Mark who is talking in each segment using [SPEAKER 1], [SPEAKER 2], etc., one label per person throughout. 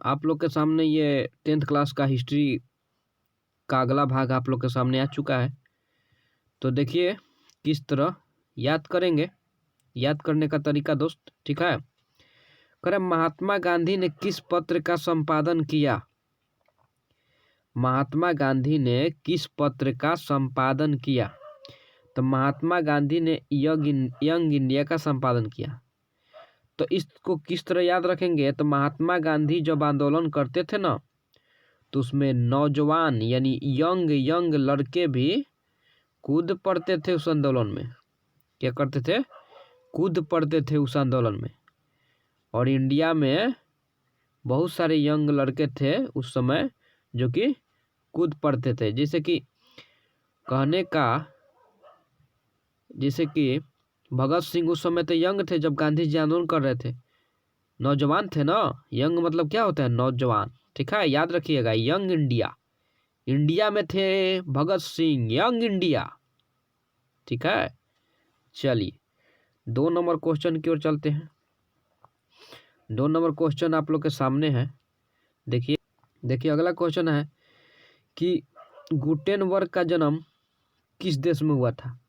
[SPEAKER 1] आप लोग के सामने ये 10th क्लास का हिस्ट्री का अगला भाग आप लोग के सामने आ चुका है। तो देखिए किस तरह याद करेंगे, याद करने का तरीका दोस्त, ठीक है। करें, महात्मा गांधी ने किस पत्र का संपादन किया? महात्मा गांधी ने किस पत्र का संपादन किया? तो महात्मा गांधी ने यंग इंडिया का संपादन किया। तो इसको किस तरह याद रखेंगे? तो महात्मा गांधी जब आंदोलन करते थे ना, तो उसमें नौजवान यानी यंग लड़के भी कूद पड़ते थे उस आंदोलन में। क्या करते थे? कूद पड़ते थे उस आंदोलन में। और इंडिया में बहुत सारे यंग लड़के थे उस समय जो कि कूद पड़ते थे। जैसे कि कहने का, जैसे कि भगत सिंह उस समय तो यंग थे जब गांधी जी आंदोलन कर रहे थे, नौजवान थे ना। यंग मतलब क्या होता है? नौजवान, ठीक है, याद रखिएगा। यंग इंडिया, इंडिया में थे भगत सिंह, यंग इंडिया, ठीक है। चलिए 2 नंबर क्वेश्चन की ओर चलते हैं। 2 नंबर क्वेश्चन आप लोग के सामने है। देखिए अगला क्वेश्चन है कि गुटेनबर्ग का जन्म किस देश में हुआ था?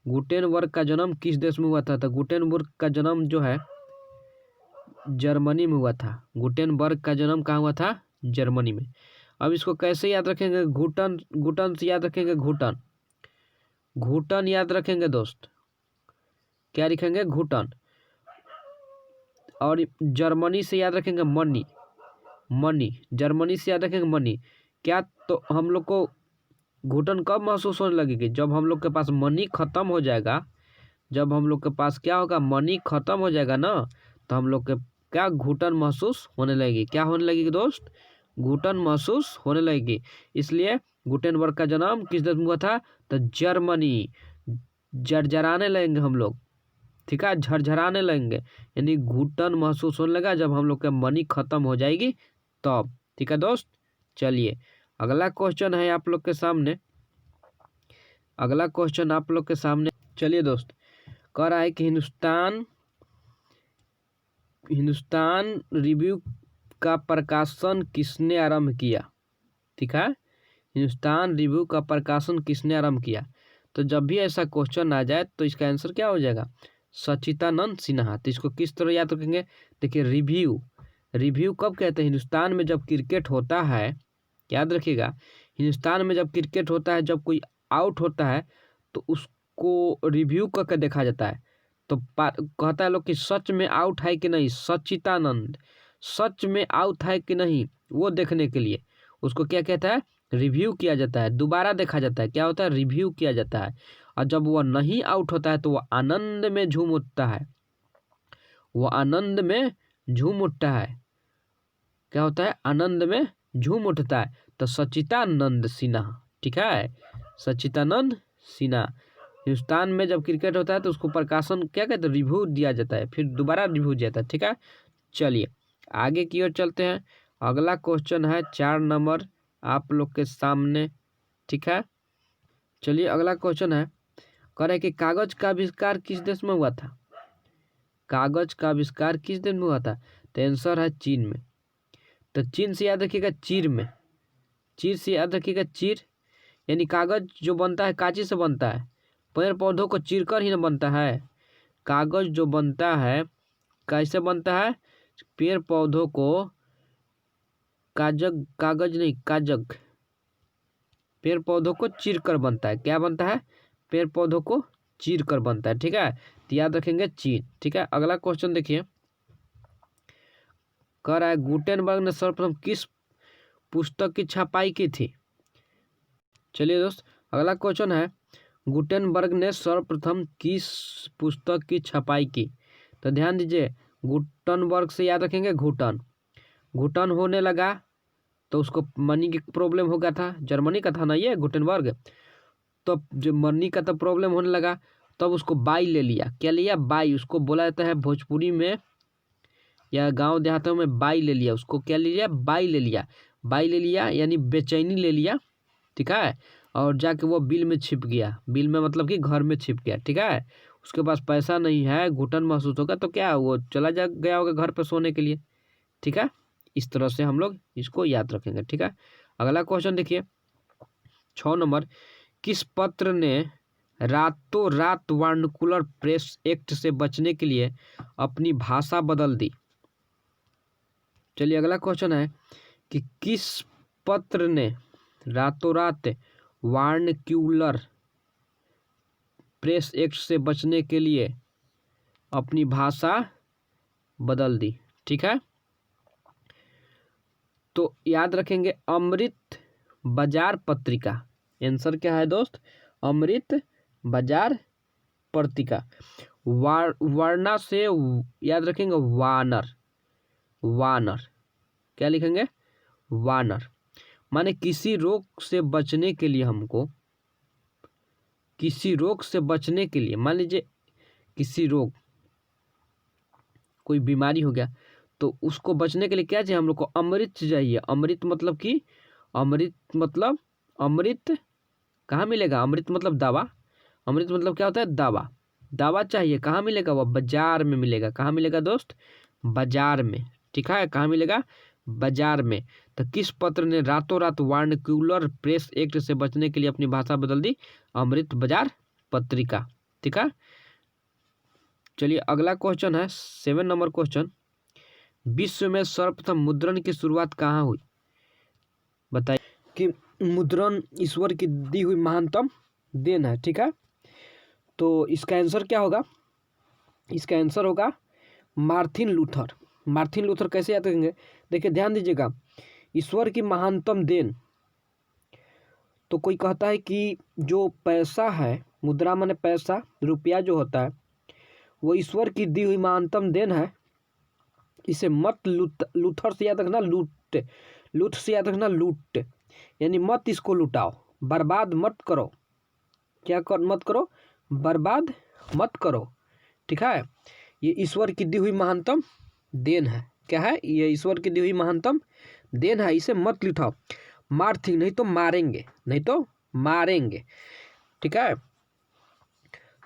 [SPEAKER 1] गुटेनबर्ग का जन्म किस देश में हुआ था? तो गुटेनबर्ग का जन्म जो है जर्मनी में हुआ था। गुटेनबर्ग का जन्म कहाँ हुआ था? जर्मनी में। अब इसको कैसे याद रखेंगे? घुटन से याद रखेंगे। घुटन याद रखेंगे दोस्त। क्या लिखेंगे? घुटन। और जर्मनी से याद रखेंगे मनी। जर्मनी से याद रखेंगे मनी। क्या? तो हम लोग को घुटन कब महसूस होने लगेगी? जब हम लोग के पास मनी खत्म हो जाएगा। जब हम लोग के पास क्या होगा? मनी खत्म हो जाएगा ना, तो हम लोग के क्या घुटन महसूस होने लगेगी। क्या होने लगेगी दोस्त? घुटन महसूस होने लगेगी। इसलिए गुटेनबर्ग का जन्म किस देश में हुआ था? तो जर्मनी। झरझराने लगेंगे हम लोग, ठीक है, झरझराने लगेंगे, यानी घुटन महसूस होने लगा जब हम लोग के मनी खत्म हो जाएगी तब, ठीक है दोस्त। चलिए अगला क्वेश्चन है आप लोग के सामने। अगला क्वेश्चन आप लोग के सामने, चलिए दोस्त, कह रहा है कि हिंदुस्तान रिव्यू का प्रकाशन किसने आरंभ किया? ठीक है, हिंदुस्तान रिव्यू का प्रकाशन किसने आरंभ किया? तो जब भी ऐसा क्वेश्चन आ जाए तो इसका आंसर क्या हो जाएगा? सच्चिदानंद सिन्हा। तो इसको किस तरह याद रखेंगे? देखिए रिव्यू कब कहते हैं? हिंदुस्तान में जब क्रिकेट होता है, याद रखिएगा, हिंदुस्तान में जब क्रिकेट होता है, जब कोई आउट होता है तो उसको रिव्यू करके देखा जाता है। तो कहता है लोग कि सच में आउट है कि नहीं, सच्चिदानंद सच में आउट है कि नहीं, वो देखने के लिए उसको क्या कहता है? रिव्यू किया जाता है, दोबारा देखा जाता है। क्या होता है? रिव्यू किया जाता है। और जब वह नहीं आउट होता है तो वह आनंद में झूम उठता है। वो आनंद में झूम उठता है। क्या होता है? आनंद में झूम उठता है। तो सच्चिदानंद सिन्हा, ठीक है, सच्चिदानंद सिन्हा। हिंदुस्तान में जब क्रिकेट होता है तो उसको प्रकाशन क्या कहते हैं? रिव्यू दिया जाता है, फिर दोबारा रिव्यू दिया जाता है, ठीक है। चलिए आगे की ओर चलते हैं। अगला क्वेश्चन है 4 नंबर आप लोग के सामने, ठीक है। चलिए अगला क्वेश्चन है, कह रहे कि कागज का आविष्कार किस देश में हुआ था? कागज का आविष्कार किस देश में हुआ था? तो आंसर है चीन में। तो चीन से याद रखिएगा चीर में, चीर से याद रखिएगा चीर, यानी कागज जो बनता है कांची से बनता है, पेड़ पौधों को चीर कर ही ना बनता है। कागज जो बनता है कैसे बनता है? पेड़ पौधों को कागज पेड़ पौधों को चीर कर बनता है। क्या बनता है? पेड़ पौधों को चीर कर बनता है, ठीक है। तो याद रखेंगे चीन, ठीक है। अगला क्वेश्चन देखिए, कह रहा है गुटेनबर्ग ने सर्वप्रथम किस पुस्तक की छपाई की थी? चलिए दोस्त अगला क्वेश्चन है, गुटेनबर्ग ने सर्वप्रथम किस पुस्तक की छपाई की? तो ध्यान दीजिए, गुटेनबर्ग से याद रखेंगे घुटन होने लगा तो उसको मनी की प्रॉब्लम हो गया था। जर्मनी का था ना ये गुटेनबर्ग। तो जो मनी का तो प्रॉब्लम होने लगा तब उसको बाई ले लिया। क्या लिया? बाई। उसको बोला जाता है भोजपुरी में या गांव देहातों में बाई ले लिया। उसको क्या ले लिया? बाई ले लिया। बाई ले लिया यानी बेचैनी ले लिया, ठीक है। और जाके वो बिल में छिप गया। बिल में मतलब कि घर में छिप गया, ठीक है। उसके पास पैसा नहीं है, घुटन महसूस होगा तो क्या वो चला जा गया होगा घर पे सोने के लिए, ठीक है। इस तरह से हम लोग इसको याद रखेंगे, ठीक है। अगला क्वेश्चन देखिए 6 नंबर, किस पत्र ने रातों रात वर्नाकुलर प्रेस एक्ट से बचने के लिए अपनी भाषा बदल दी? चलिए अगला क्वेश्चन है कि किस पत्र ने रातों रात वर्नाक्यूलर प्रेस एक्ट से बचने के लिए अपनी भाषा बदल दी? ठीक है, तो याद रखेंगे अमृत बाजार पत्रिका। आंसर क्या है दोस्त? अमृत बाजार पत्रिका। वर्णा से याद रखेंगे वानर, वानर क्या लिखेंगे? वानर। माने किसी रोग से बचने के लिए, हमको किसी रोग से बचने के लिए, मान लीजिए किसी रोग, कोई बीमारी हो गया, तो उसको बचने के लिए क्या चाहिए हम लोग को? अमृत चाहिए। अमृत मतलब कि अमृत कहाँ मिलेगा? अमृत मतलब दवा। अमृत मतलब क्या होता है? दवा। दवा चाहिए, कहाँ मिलेगा? वह बाजार में मिलेगा। कहाँ मिलेगा दोस्त? बाजार में। ठीक है, कहाँ मिलेगा? बाजार में। तो किस पत्र ने रातों रात वर्नाक्यूलर प्रेस एक्ट से बचने के लिए अपनी भाषा बदल दी? अमृत बाजार पत्रिका। ठीक है, चलिए अगला क्वेश्चन है 7 नंबर क्वेश्चन, विश्व में सर्वप्रथम मुद्रण की शुरुआत कहाँ हुई? बताइए। कि मुद्रण ईश्वर की दी हुई महानतम देन है। ठीक है, तो इसका आंसर क्या होगा? इसका आंसर होगा मार्टिन लूथर। मार्टिन लूथर कैसे याद रखेंगे? देखिए ध्यान दीजिएगा, ईश्वर की महानतम देन, तो कोई कहता है कि जो पैसा है, मुद्रा माने पैसा, रुपया जो होता है, वो ईश्वर की दी हुई महानतम देन है। इसे मत लूथर से याद रखना लूट, लूट से याद रखना लूट, यानी मत इसको लुटाओ, बर्बाद मत करो। क्या मत करो? बर्बाद मत करो। ठीक है, ये ईश्वर की दी हुई महानतम देन है। क्या है? ये ईश्वर की दी हुई महानतम देन है, इसे मत लुटाओ। मार्थिंग, नहीं तो मारेंगे, नहीं तो मारेंगे। ठीक है,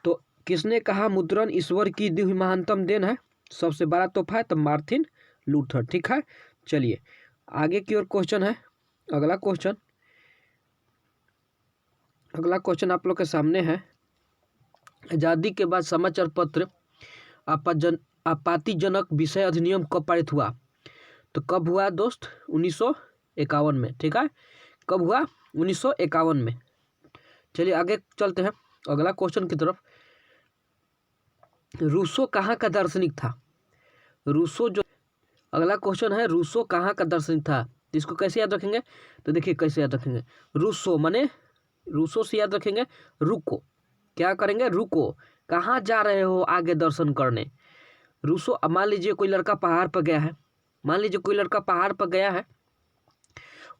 [SPEAKER 1] तो किसने कहा मुद्रण ईश्वर की दी हुई महानतम देन है? सबसे बड़ा तोहफा है, तो मार्टिन लूथर। ठीक है, चलिए आगे की ओर क्वेश्चन है। अगला क्वेश्चन आप लोग के सामने है। आजादी के बाद समाचार पत्र आपत्तिजनक विषय अधिनियम कब पारित हुआ? तो कब हुआ दोस्त? 1951 में। ठीक है, कब हुआ? 1951 में। चलिए आगे चलते हैं अगला क्वेश्चन की तरफ। रूसो कहाँ का दार्शनिक था? रूसो जो अगला क्वेश्चन है, रूसो कहाँ का दार्शनिक था? इसको कैसे याद रखेंगे? तो देखिए कैसे याद रखेंगे। रूसो माने, रूसो से याद रखेंगे रुको। क्या करेंगे? रुको, कहाँ जा रहे हो आगे दर्शन करने? रूसो, मान लीजिए कोई लड़का पहाड़ पर गया है, मान लीजिए कोई लड़का पहाड़ पर गया है,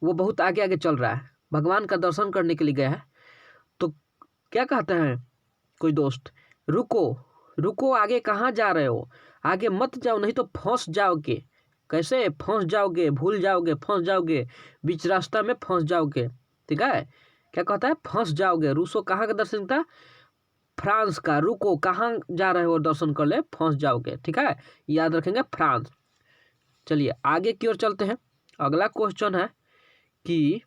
[SPEAKER 1] वो बहुत आगे आगे चल रहा है, भगवान का दर्शन करने के लिए गया है, तो क्या कहते हैं कोई दोस्त? रुको, रुको, आगे कहाँ जा रहे हो? आगे मत जाओ, नहीं तो फंस जाओगे। कैसे फंस जाओगे? भूल जाओगे, फंस जाओगे, बीच रास्ता में फंस जाओगे। ठीक है, क्या कहता है? फंस जाओगे। रूसो कहाँ का दर्शन था? फ्रांस का। रुको, कहाँ जा रहे हो दर्शन कर ले? फंस जाओगे। ठीक है, याद रखेंगे फ्रांस। चलिए आगे की ओर चलते हैं। अगला क्वेश्चन है कि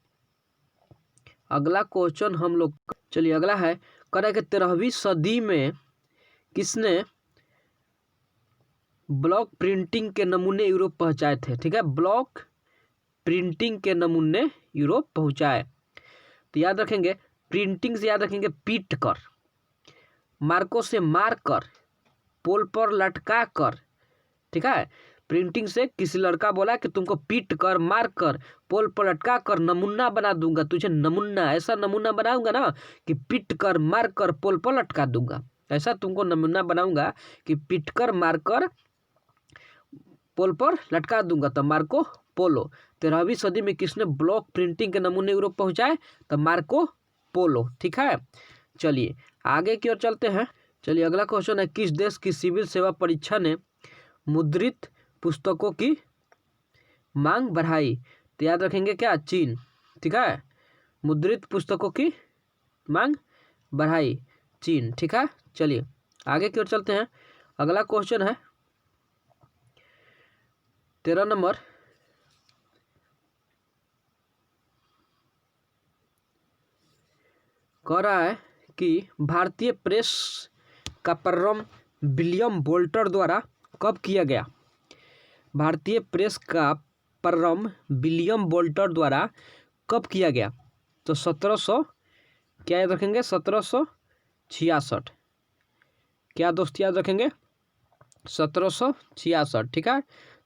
[SPEAKER 1] अगला क्वेश्चन हम लोग, चलिए अगला है, कह कि 13वीं सदी में किसने ब्लॉक प्रिंटिंग के नमूने यूरोप पहुंचाए थे? ठीक है, ब्लॉक प्रिंटिंग के नमूने यूरोप पहुंचाए। तो याद रखेंगे, प्रिंटिंग से याद रखेंगे पीट कर, मार्को से मार कर, पोल पर लटका कर। ठीक है, प्रिंटिंग से किसी लड़का बोला कि तुमको पीट कर, मार कर, पोल पर लटका कर नमूना बना दूंगा तुझे। नमूना, ऐसा नमूना बनाऊंगा ना कि पीट कर, मार कर, पोल पर लटका दूंगा। ऐसा तुमको नमूना बनाऊंगा कि पीट कर, मार कर, पोल पर लटका दूंगा। तो मार्को पोलो। 13वीं सदी में किसने ब्लॉक प्रिंटिंग के नमूने यूरोप पहुंचाए? तो मार्को पोलो। ठीक है, चलिए आगे की ओर चलते हैं। चलिए अगला क्वेश्चन है, किस देश की सिविल सेवा परीक्षा ने मुद्रित पुस्तकों की मांग बढ़ाई? तो याद रखेंगे क्या? चीन। ठीक है, मुद्रित पुस्तकों की मांग बढ़ाई, चीन। ठीक है, चलिए आगे की ओर चलते हैं। अगला क्वेश्चन है 13 नंबर, कह रहा है कि भारतीय प्रेस का प्रारंभ विलियम बोल्टर द्वारा कब किया गया। भारतीय प्रेस का प्रारंभ विलियम बोल्टर द्वारा कब किया गया। तो 1700 क्या याद रखेंगे 1766। क्या दोस्त याद रखेंगे 1766। ठीक है।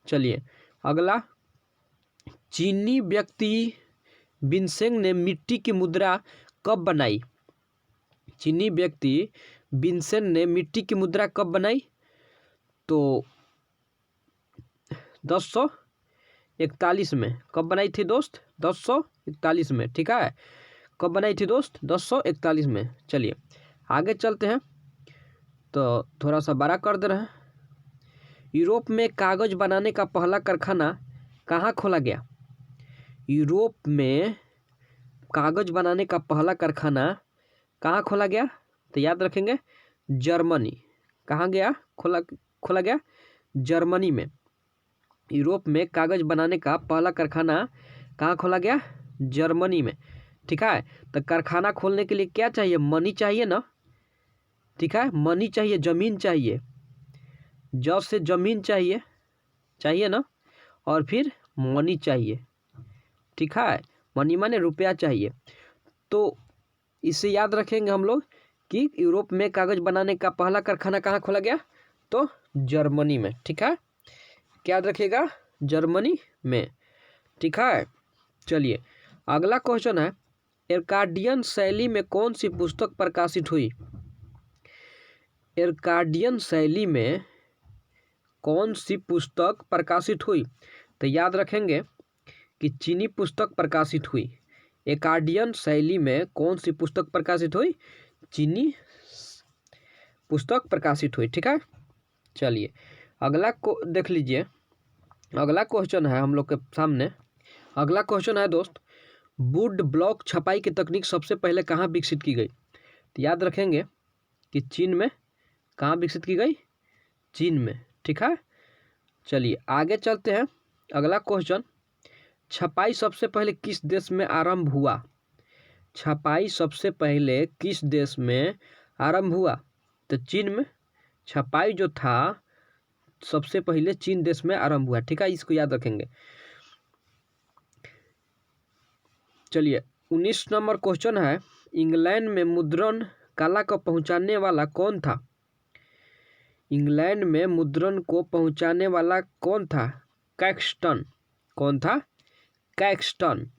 [SPEAKER 1] चलिए अगला, चीनी व्यक्ति विन्सेंट ने मिट्टी की मुद्रा कब बनाई। चीनी व्यक्ति विन्सेंट ने मिट्टी की मुद्रा कब बनाई। तो 1041 में। कब बनाई थी दोस्त 1041 में। ठीक है। कब बनाई थी दोस्त 1041 में। चलिए आगे चलते हैं, तो थोड़ा सा बड़ा कर दे रहे हैं। यूरोप में कागज बनाने का पहला कारखाना कहाँ खोला गया। यूरोप में कागज बनाने का पहला कारखाना कहाँ खोला गया। तो याद रखेंगे जर्मनी। कहाँ गया खोला गया जर्मनी में। यूरोप में कागज बनाने का पहला कारखाना कहाँ खोला गया जर्मनी में। ठीक है। तो कारखाना खोलने के लिए क्या चाहिए, मनी चाहिए ना। ठीक है, मनी चाहिए, जमीन चाहिए, जब से जमीन चाहिए ना, और फिर मनी चाहिए। ठीक है, मनी माने रुपया चाहिए। तो इसे याद रखेंगे हम लोग कि यूरोप में कागज बनाने का पहला कारखाना कहाँ खोला गया, तो जर्मनी में। ठीक है, क्या याद रखिएगा जर्मनी में। ठीक है। चलिए अगला क्वेश्चन है, एर्काडियन शैली में कौन सी पुस्तक प्रकाशित हुई। एर्काडियन शैली में कौन सी पुस्तक प्रकाशित हुई। तो याद रखेंगे कि चीनी पुस्तक प्रकाशित हुई। एर्काडियन शैली में कौन सी पुस्तक प्रकाशित हुई, चीनी पुस्तक प्रकाशित हुई। ठीक है। चलिए अगला को देख लीजिए। अगला क्वेश्चन है हम लोग के सामने। अगला क्वेश्चन है दोस्त, वुड ब्लॉक छपाई की तकनीक सबसे पहले कहाँ विकसित की गई। तो याद रखेंगे कि चीन में। कहाँ विकसित की गई, चीन में। ठीक है। चलिए आगे चलते हैं। अगला क्वेश्चन, छपाई सबसे पहले किस देश में आरंभ हुआ। छपाई सबसे पहले किस देश में आरंभ हुआ, तो चीन में। छपाई जो था सबसे पहले चीन देश में आरंभ हुआ। ठीक है, इसको याद रखेंगे। चलिए 19 नंबर क्वेश्चन है, इंग्लैंड में मुद्रण कला को पहुंचाने वाला कौन था। इंग्लैंड में मुद्रण को पहुंचाने वाला कौन था, कैक्सटन। कौन था, कैक्सटन।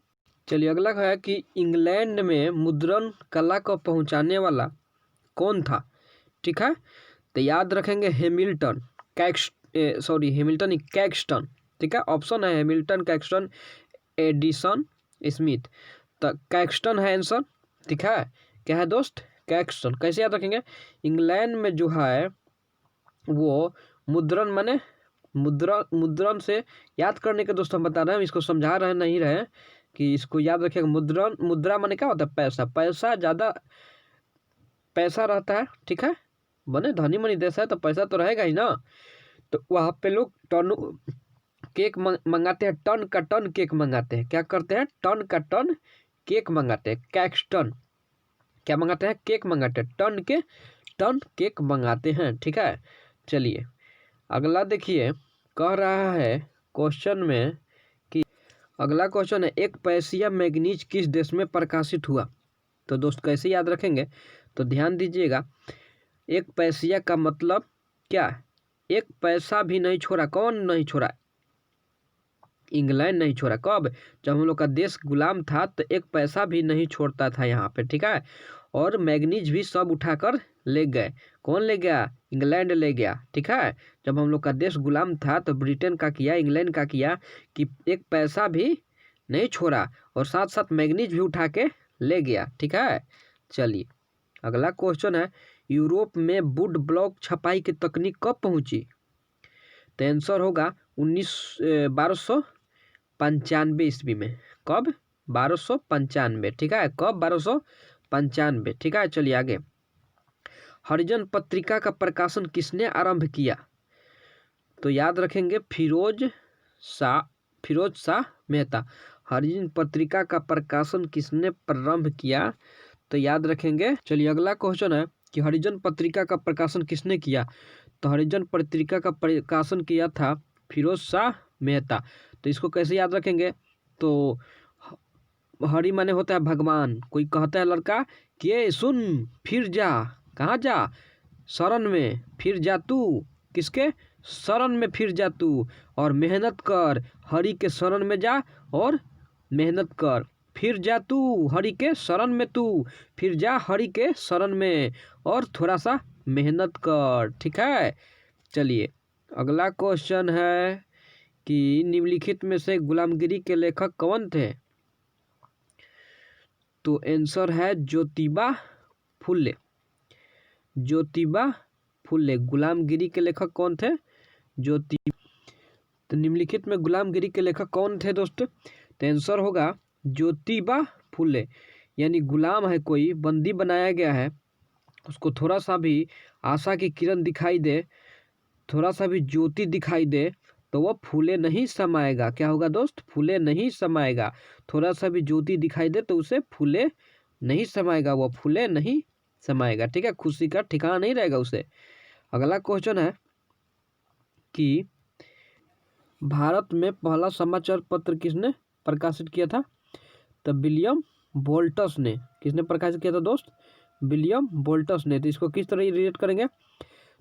[SPEAKER 1] चलिए अगला है कि इंग्लैंड में मुद्रण कला को पहुंचाने वाला कौन था। ठीक है, तो याद रखेंगे हैमिल्टन, हैमिल्टन कैक्सटन। ठीक है, ऑप्शन है हैमिल्टन, कैक्सटन, एडिसन, स्मिथ। तो कैक्सटन है आंसर। ठीक है, क्या है दोस्त, कैक्सटन। कैसे याद रखेंगे, इंग्लैंड में जो है वो मुद्रण माने मुद्रण से याद करने के दोस्त हम बता रहे हैं, इसको समझा रहे नहीं रहे कि इसको याद रखिएगा। मुद्रा माने क्या होता है, पैसा। पैसा ज़्यादा पैसा रहता है। ठीक है, बने धनी मनी देश है तो पैसा तो रहेगा ही ना। तो वहाँ पे लोग टन केक मंगाते हैं, टन का टन केक मंगाते हैं। क्या करते हैं, टन का टन केक मंगाते हैं। कैक्सटन क्या मंगाते हैं, केक मंगाते हैं, टन केक मंगाते हैं। ठीक है। चलिए अगला देखिए, कह रहा है क्वेश्चन में कि अगला क्वेश्चन है, एक पैसिया मैगनीज किस देश में प्रकाशित हुआ। तो दोस्त कैसे याद रखेंगे, तो ध्यान दीजिएगा। एक पैसिया का मतलब क्या, एक पैसा भी नहीं छोड़ा। कौन नहीं छोड़ा, इंग्लैंड नहीं छोड़ा। कब, जब हम लोग का देश गुलाम था तो एक पैसा भी नहीं छोड़ता था यहाँ पे। ठीक है, और मैगनीज भी सब उठाकर ले गए। कौन ले गया, इंग्लैंड ले गया। ठीक है, जब हम लोग का देश गुलाम था तो ब्रिटेन का किया, इंग्लैंड का किया कि एक पैसा भी नहीं छोड़ा, और साथ साथ मैगनीज भी उठा के ले गया। ठीक है। चलिए अगला क्वेश्चन है, यूरोप में वुड ब्लॉक छपाई की तकनीक कब पहुंची। तो आंसर होगा 1295 ईस्वी में। कब, 1295। ठीक है, कब, 1295। ठीक है। चलिए आगे, हरिजन पत्रिका का प्रकाशन किसने आरंभ किया। तो याद रखेंगे फिरोज शाह मेहता। हरिजन पत्रिका का प्रकाशन किसने प्रारंभ किया, तो याद रखेंगे। चलिए अगला क्वेश्चन है कि हरिजन पत्रिका का प्रकाशन किसने किया। तो हरिजन पत्रिका का प्रकाशन किया था फिरोज शाह मेहता। तो इसको कैसे याद रखेंगे। तो हरि माने होता है भगवान। कोई कहता है लड़का कि ए सुन, फिर जा। कहाँ जा। शरण में। फिर जा तू किसके शरण में, फिर जा तू और मेहनत कर। हरि के शरण में जा और मेहनत कर। फिर जा तू हरि के शरण में, तू फिर जा हरि के शरण में और थोड़ा सा मेहनत कर। ठीक है। चलिए अगला क्वेश्चन है कि निम्नलिखित में से गुलामगिरी के लेखक कौन थे। तो आंसर है ज्योतिबा फुले। ज्योतिबा फुले गुलामगिरी के लेखक कौन थे। तो निम्नलिखित में गुलामगिरी के लेखक कौन थे दोस्तों। तो आंसर होगा ज्योतिबा फुले। यानी गुलाम है कोई, बंदी बनाया गया है, उसको थोड़ा सा भी आशा की किरण दिखाई दे, थोड़ा सा भी ज्योति दिखाई दे तो वह फूले नहीं समाएगा। क्या होगा दोस्त, फूले नहीं समाएगा। थोड़ा सा भी ज्योति दिखाई दे तो उसे फूले नहीं समाएगा, वह फूले नहीं समाएगा। ठीक है, खुशी का ठिकाना नहीं रहेगा उसे। अगला क्वेश्चन है कि भारत में पहला समाचार पत्र किसने प्रकाशित किया था। तो विलियम वोल्टस ने। किसने प्रकाशित किया था दोस्त, विलियम वोल्टस ने। तो इसको किस तरह रिलेट करेंगे।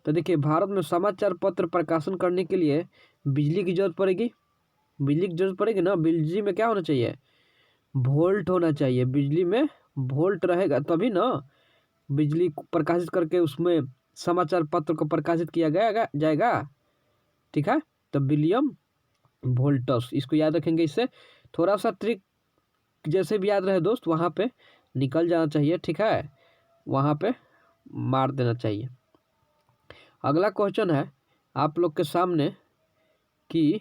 [SPEAKER 1] तो देखिए भारत में समाचार पत्र प्रकाशन करने के लिए बिजली की जरूरत पड़ेगी। बिजली की जरूरत पड़ेगी ना। बिजली में क्या होना चाहिए, वोल्ट होना चाहिए। बिजली में वोल्ट रहेगा तभी ना बिजली प्रकाशित करके उसमें समाचार पत्र को प्रकाशित किया जाएगा। ठीक है, तो विलियम वोल्टस, इसको याद रखेंगे। इससे थोड़ा सा ट्रिक जैसे भी याद रहे दोस्त, वहाँ पे निकल जाना चाहिए। ठीक है, वहाँ पे मार देना चाहिए। अगला क्वेश्चन है आप लोग के सामने कि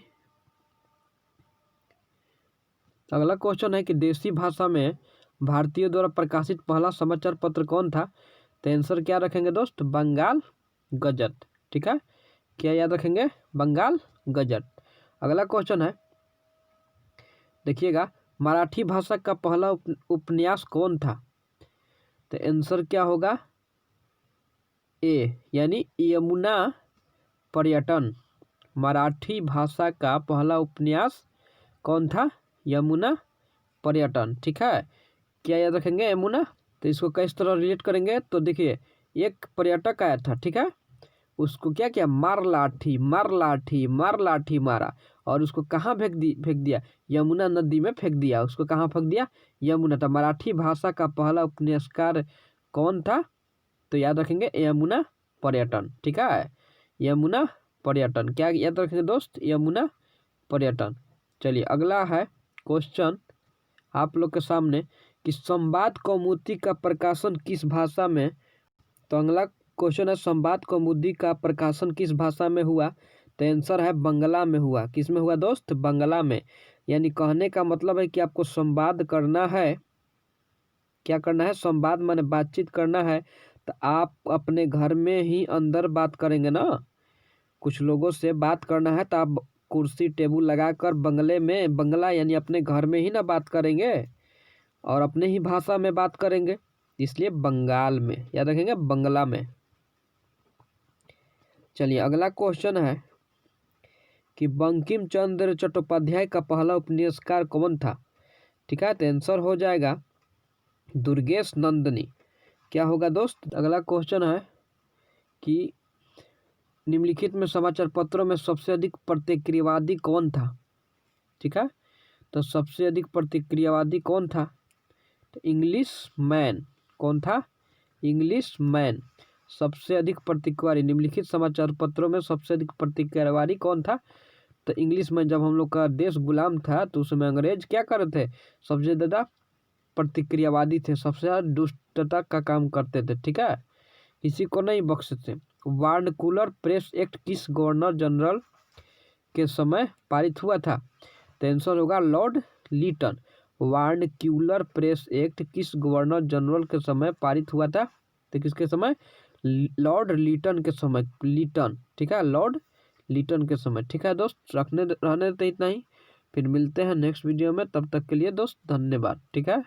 [SPEAKER 1] अगला क्वेश्चन है कि देसी भाषा में भारतीय द्वारा प्रकाशित पहला समाचार पत्र कौन था। तो आंसर क्या रखेंगे दोस्त, बंगाल गजट। ठीक है, क्या याद रखेंगे, बंगाल गजट। अगला क्वेश्चन है देखिएगा, मराठी भाषा का पहला उपन्यास कौन था। तो आंसर क्या होगा, ए यानी यमुना पर्यटन। मराठी भाषा का पहला उपन्यास कौन था, यमुना पर्यटन। ठीक है, क्या याद रखेंगे, यमुना। तो इसको किस तरह रिलेट करेंगे। तो देखिए एक पर्यटक आया था, ठीक है, उसको क्या किया, मार लाठी मार लाठी मार लाठी मारा और उसको कहाँ फेंक दिया, यमुना नदी में फेंक दिया। उसको कहाँ फेंक दिया, यमुना। तो मराठी भाषा का पहला उपन्यासकार कौन था। तो याद रखेंगे यमुना पर्यटन। ठीक है, यमुना पर्यटन। क्या याद रखेंगे दोस्त, यमुना पर्यटन। चलिए अगला है क्वेश्चन आप लोग के सामने कि संवाद कौमुदी का प्रकाशन किस भाषा में। तो अगला क्वेश्चन है संवाद कौमुदी का प्रकाशन किस भाषा में हुआ। तो आंसर है बंगला में हुआ। किस में हुआ दोस्त, बंगला में। यानी कहने का मतलब है कि आपको संवाद करना है। क्या करना है, संवाद माने बातचीत करना है। तो आप अपने घर में ही अंदर बात करेंगे ना, कुछ लोगों से बात करना है तो आप कुर्सी टेबल लगाकर बंगले में, बंगला यानी अपने घर में ही ना बात करेंगे और अपने ही भाषा में बात करेंगे, इसलिए बंगाल में। याद रखेंगे, बंगला में। चलिए अगला क्वेश्चन है कि बंकिम चंद्र चट्टोपाध्याय का पहला उपन्यासकार कौन था। ठीक है, तो आंसर हो जाएगा दुर्गेश नंदिनी। क्या होगा दोस्त, अगला क्वेश्चन है कि निम्नलिखित में समाचार पत्रों में सबसे अधिक प्रतिक्रियावादी कौन था। ठीक है, तो सबसे अधिक प्रतिक्रियावादी कौन था। तो इंग्लिश मैन। कौन था, इंग्लिश मैन सबसे अधिक प्रतिक्रियावादी। निम्नलिखित समाचार पत्रों में सबसे अधिक प्रतिक्रियावादी कौन था। तो इंग्लिश मैन। जब हम लोग का देश गुलाम था तो उसमें अंग्रेज क्या कर रहे थे, सबसे ज़्यादा प्रतिक्रियावादी थे, सबसे ज़्यादा दुष्टता का काम करते थे। ठीक है, किसी को नहीं बख्शते। वार्नकुलर प्रेस एक्ट किस गवर्नर जनरल के समय पारित हुआ था। तो आंसर होगा लॉर्ड लीटन। वार्नक्यूलर प्रेस एक्ट किस गवर्नर जनरल के समय पारित हुआ था। तो किसके समय, लॉर्ड लीटन के समय। लीटन, ठीक है, लॉर्ड लीटन के समय। ठीक है दोस्त, रहने देते इतना ही, फिर मिलते हैं नेक्स्ट वीडियो में। तब तक के लिए दोस्त धन्यवाद। ठीक है।